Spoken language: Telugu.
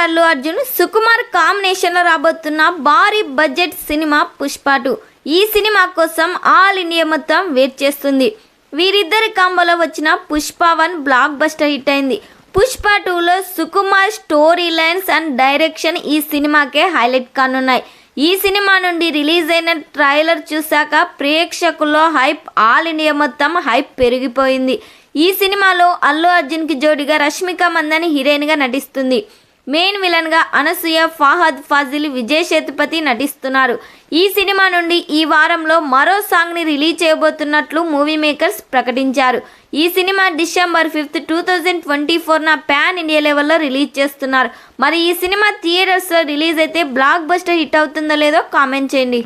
అల్లు అర్జున్ సుకుమార్ కాంబినేషన్లో రాబోతున్న భారీ బడ్జెట్ సినిమా పుష్ప 2. ఈ సినిమా కోసం ఆల్ ఇండియా మొత్తం వెయిట్ చేస్తుంది. వీరిద్దరి కాంబోలో వచ్చిన పుష్ప 1 బ్లాక్ బస్టర్ హిట్ అయింది. పుష్ప 2లో Sukumar story lines and direction ఈ సినిమాకే హైలైట్ కానున్నాయి. ఈ సినిమా నుండి రిలీజ్ అయిన ట్రైలర్ చూశాక ప్రేక్షకుల్లో హైప్ ఆల్ ఇండియా మొత్తం హైప్ పెరిగిపోయింది. ఈ సినిమాలో అల్లు అర్జున్కి జోడిగా రష్మిక మందాని హీరోయిన్గా నటిస్తుంది. మెయిన్ విలన్గా అనసూయ, ఫహద్ ఫాజిల్, విజయ్ సేతుపతి నటిస్తున్నారు. ఈ సినిమా నుండి ఈ వారంలో మరో సాంగ్ని రిలీజ్ చేయబోతున్నట్లు మూవీ మేకర్స్ ప్రకటించారు. ఈ సినిమా December 5, 2024 పాన్ ఇండియా లెవెల్లో రిలీజ్ చేస్తున్నారు. మరి ఈ సినిమా థియేటర్స్లో రిలీజ్ అయితే బ్లాక్ బస్టర్ హిట్ అవుతుందో లేదో కామెంట్ చేయండి.